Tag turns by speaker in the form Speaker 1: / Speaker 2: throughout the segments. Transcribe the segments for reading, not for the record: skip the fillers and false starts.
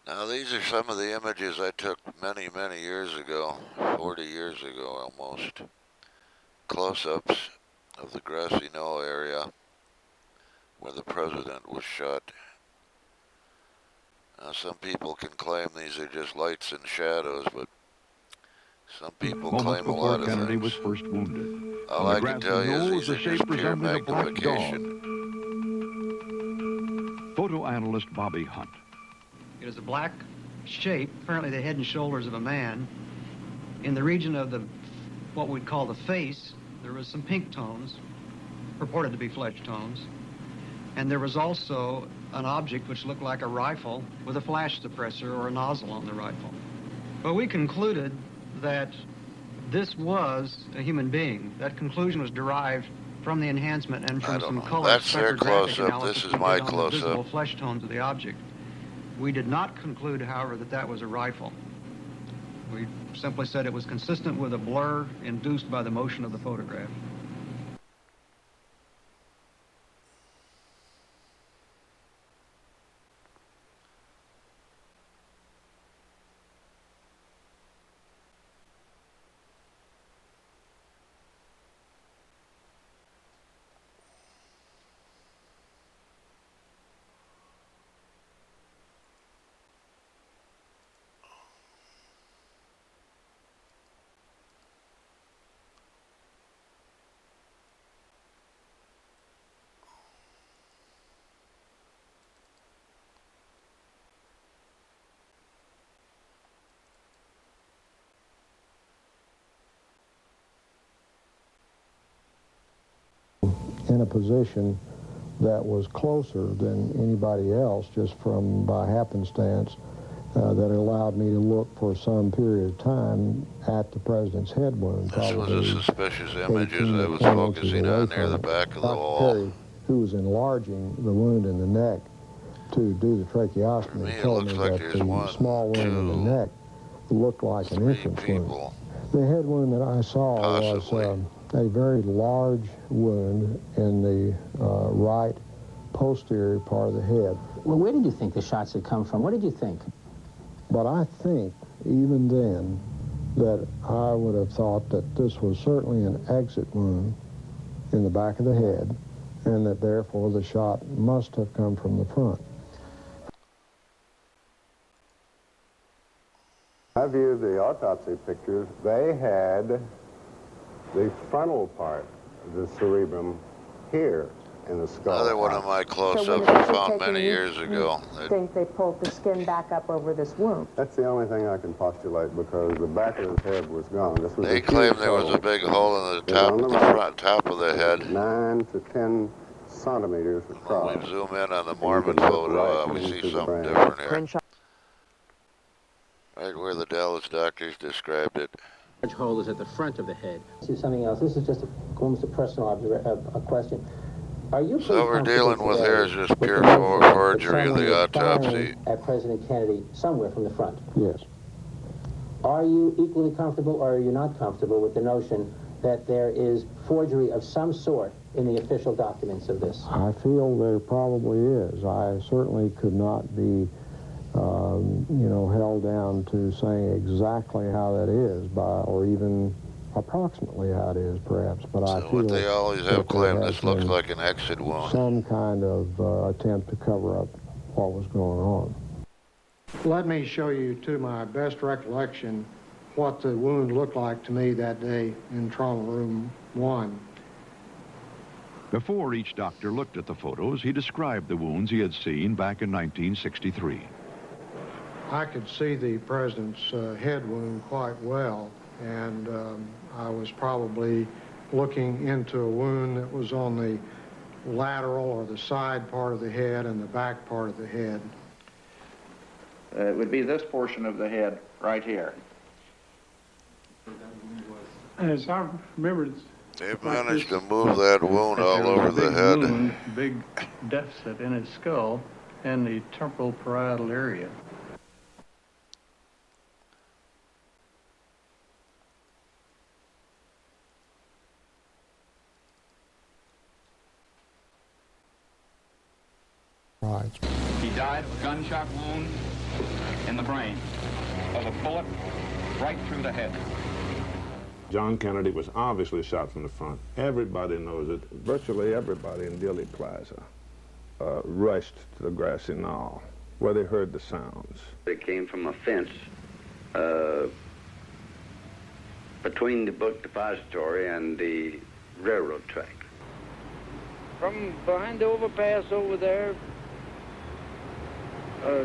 Speaker 1: Now these are some of the images I took many, many years ago, 40 years ago almost. Close-ups of the Grassy Knoll area where the president was shot. Now some people can claim these are just lights and shadows, but some people claim a lot of
Speaker 2: Kennedy
Speaker 1: things.
Speaker 2: was first wounded.
Speaker 1: All I can tell you is these are just pure magnification.
Speaker 2: Photo analyst Bobby Hunt.
Speaker 3: It is a black shape, apparently the head and shoulders of a man. In the region of the, what we'd call the face, there was some pink tones, purported to be flesh tones. And there was also an object which looked like a rifle with a flash suppressor or a nozzle on the rifle. But we concluded that this was a human being. That conclusion was derived from the enhancement and from some color
Speaker 1: That's their close-up. This is my close-up.
Speaker 3: Visible flesh tones of the object. We did not conclude, however, that that was a rifle. We simply said it was consistent with a blur induced by the motion of the photograph.
Speaker 4: In a position that was closer than anybody else, just from by happenstance, that allowed me to look for some period of time at the president's head wound.
Speaker 1: This was a suspicious image as I was focusing on near the back of the wall.
Speaker 4: Perry, who was enlarging the wound in the neck to do the tracheostomy, told me that the small wound in the neck looked like an entrance wound. The head wound that I saw was a very large wound in the right posterior part of the head.
Speaker 5: Well, where did you think the shots had come from? What did you think?
Speaker 4: But I think, even then, that I would have thought that this was certainly an exit wound in the back of the head, and that therefore the shot must have come from the front.
Speaker 6: I viewed the autopsy pictures. They had the frontal part of the cerebrum here in the skull.
Speaker 1: Another one of my close-ups I found many years ago.
Speaker 7: I think they pulled the skin back up over this wound.
Speaker 6: That's the only thing I can postulate, because the back of his head was gone. This was
Speaker 1: They claim there was a big hole in the top of the head.
Speaker 6: 9 to 10 centimeters across.
Speaker 1: When we zoom in on the Mormon photo, we see something different here. Right where the Dallas doctors described it.
Speaker 5: The large hole is at the front of the head. See something else. This is just almost a personal a question. Are you
Speaker 1: so what we're dealing with here is just pure forgery of the autopsy.
Speaker 5: At President Kennedy somewhere from the front?
Speaker 4: Yes.
Speaker 5: Are you equally comfortable, or are you not comfortable with the notion that there is forgery of some sort in the official documents of this?
Speaker 4: I feel there probably is. I certainly could not be held down to saying exactly how that is, or even approximately how it is, perhaps. But I feel
Speaker 1: what they always have claimed, this looks like an exit wound.
Speaker 4: Some kind of attempt to cover up what was going on.
Speaker 8: Let me show you, to my best recollection, what the wound looked like to me that day in trauma room 1.
Speaker 2: Before each doctor looked at the photos, he described the wounds he had seen back in 1963.
Speaker 8: I could see the president's head wound quite well, and I was probably looking into a wound that was on the lateral or the side part of the head and the back part of the head.
Speaker 9: It would be this portion of the head right here.
Speaker 10: As I remember,
Speaker 1: they've managed to move that wound all over the head.
Speaker 10: Wound, big deficit in his skull and the temporal parietal area.
Speaker 4: Right.
Speaker 9: He died of a gunshot wound.
Speaker 11: in the brain of a bullet right through the head.
Speaker 12: John Kennedy was obviously shot from the front. Everybody knows it. Virtually everybody in Dealey Plaza rushed to the Grassy Knoll, where they heard the sounds.
Speaker 13: It came from a fence between the book depository and the railroad track.
Speaker 14: From behind the overpass over there,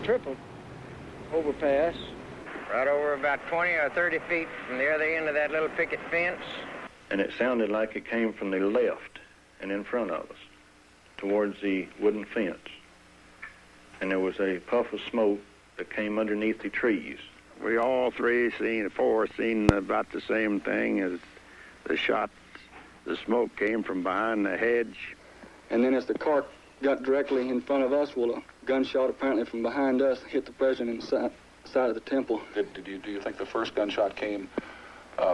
Speaker 14: triple overpass.
Speaker 15: Right over about 20 or 30 feet from the other end of that little picket fence.
Speaker 10: And it sounded like it came from the left and in front of us, towards the wooden fence. And there was a puff of smoke that came underneath the trees.
Speaker 13: We all four seen about the same thing as the shots. The smoke came from behind the hedge.
Speaker 16: And then as the car got directly in front of us, well, a gunshot apparently from behind us hit the president side of the temple.
Speaker 11: Do you think the first gunshot came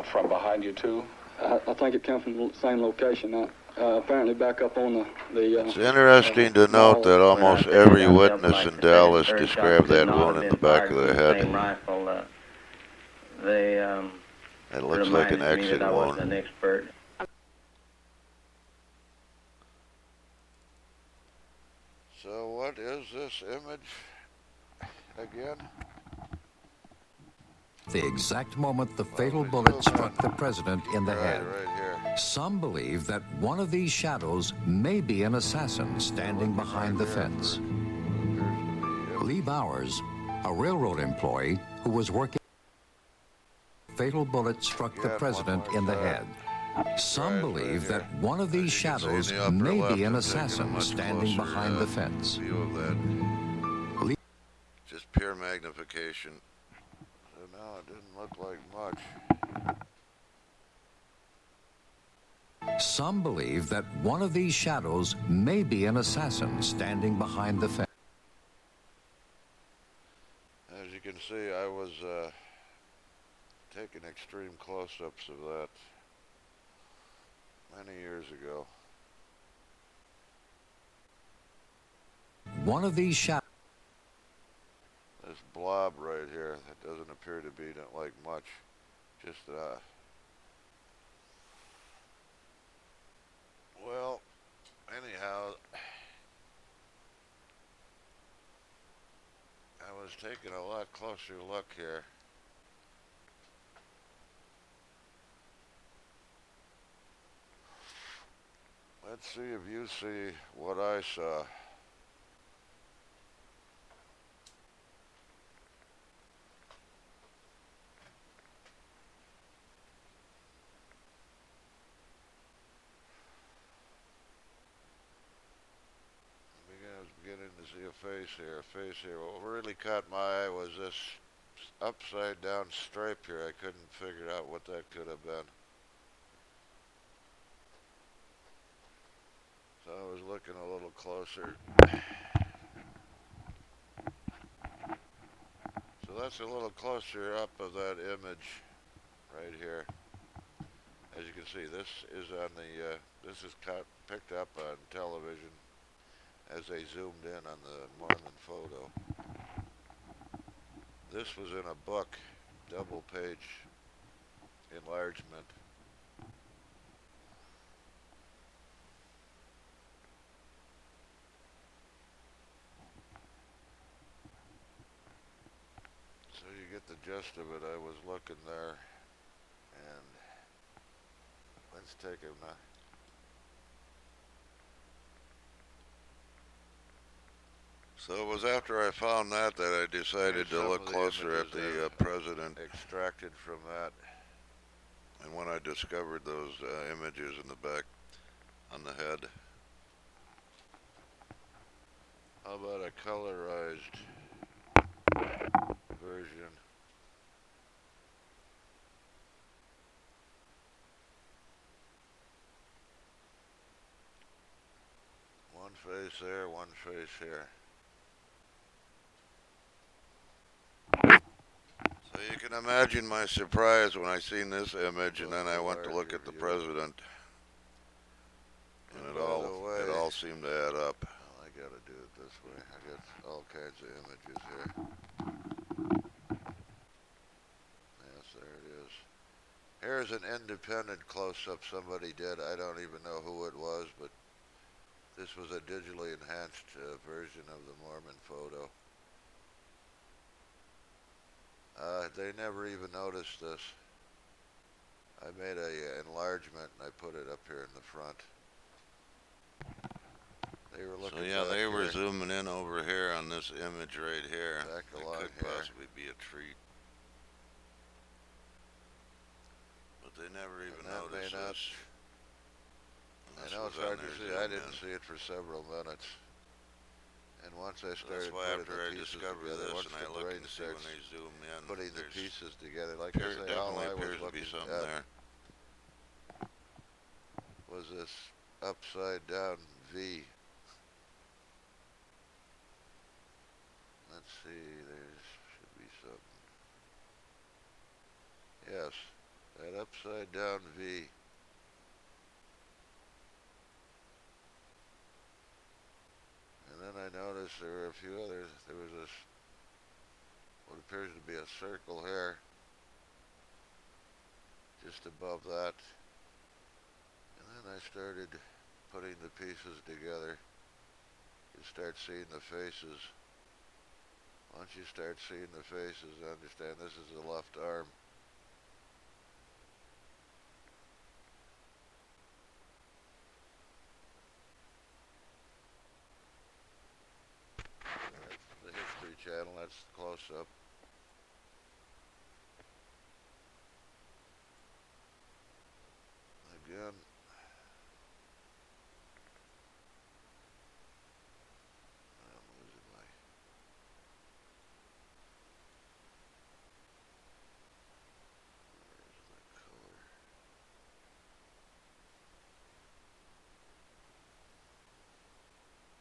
Speaker 11: from behind you too?
Speaker 16: I think it came from the same location. Apparently back up on the
Speaker 1: it's interesting to note that almost every witness in Dallas described that wound in the back of the head. It looks like an exit wound. So what is this image again?
Speaker 17: The exact moment the fatal bullet struck the president in the head.
Speaker 1: Right here.
Speaker 17: Some believe that one of these shadows may be an assassin standing behind the fence. Lee Bowers, a railroad employee who was working, fatal bullet struck the president in the head. Some believe that one of these shadows may be an assassin standing behind the fence.
Speaker 1: View of that. Just pure magnification. So now it didn't look like much.
Speaker 17: Some believe that one of these shadows may be an assassin standing behind the fence.
Speaker 1: As you can see, I was taking extreme close-ups of that many years ago.
Speaker 17: One of these shadows.
Speaker 1: This blob right here, that doesn't appear to be like much. Just, well, anyhow, I was taking a lot closer look here. Let's see if you see what I saw. Beginning to see a face here. What really caught my eye was this upside down stripe here. I couldn't figure out what that could have been. So I was looking a little closer. So that's a little closer up of that image right here. As you can see, this is on the, this is picked up on television as they zoomed in on the Mormon photo. This was in a book, double page enlargement. So you get the gist of it. I was looking there, and let's take him now. So it was after I found that I decided to look closer at the president extracted from that. And when I discovered those images in the back on the head. How about a colorized version? One face there, one face here. So you can imagine my surprise when I seen this image, and then I went to look at the president, and it all seemed to add up. Well, I gotta do it this way. I got all kinds of images here. Yes, there it is. Here's an independent close-up somebody did. I don't even know who it was, but this was a digitally enhanced version of the Mormon photo. They never even noticed this. I made a enlargement and I put it up here in the front. They were looking. So yeah, they were zooming in over here on this image right here. Back along here. It could possibly be a treat. But they never even noticed this. I know it's hard to see. I didn't see it for several minutes. And once I started putting the pieces together, once the brain starts putting the pieces together, like I say, all I was looking at was this upside down V. Let's see, there should be something. Yes, that upside down V. And then I noticed there were a few others. There was this, what appears to be a circle here, just above that. And then I started putting the pieces together. You start seeing the faces. Once you start seeing the faces, understand this is the left arm. That's the History Channel. That's close up. Again. I'm losing my... Where's the color?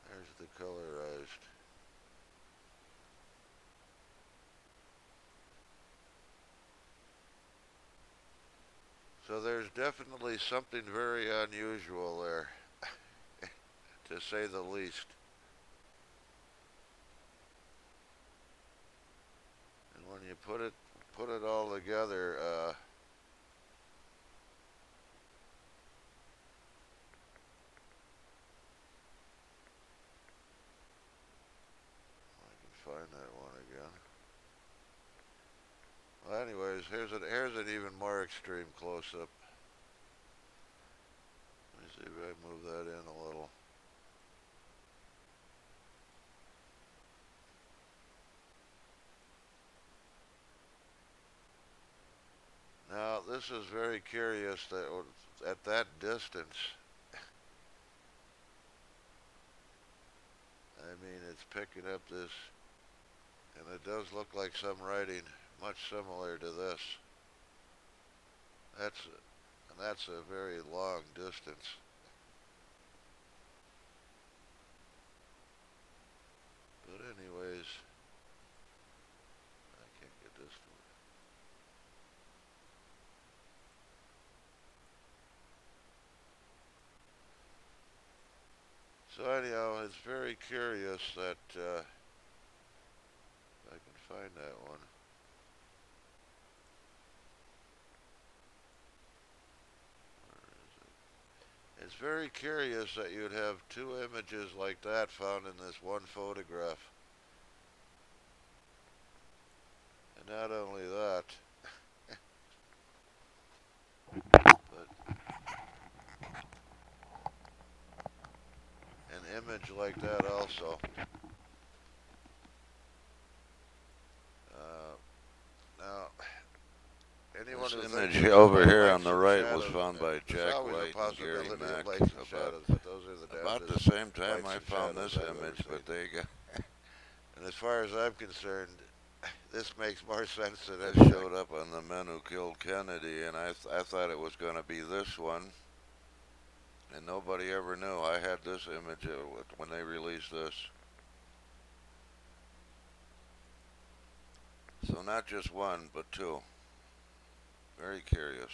Speaker 1: There's the colorized. So there's definitely something very unusual there, to say the least. And when you put it all together, I can find that one again. Well, anyways, here's an even more extreme close-up. Let me see if I move that in a little. Now, this is very curious that at that distance, I mean, it's picking up this, and it does look like some writing much similar to this. That's a very long distance. But anyways, I can't get this to work. So anyhow, it's very curious that, if I can find that one. It's very curious that you'd have two images like that found in this one photograph. And not only that, but an image like that also. Now, anyone who image over here on the right was found by Jack White and Gary Mack about the same time I found this image, but they got... And as far as I'm concerned, this makes more sense than it showed up on The Men Who Killed Kennedy, and I thought it was going to be this one, and nobody ever knew. I had this image when they released this. So not just one, but two. Very curious.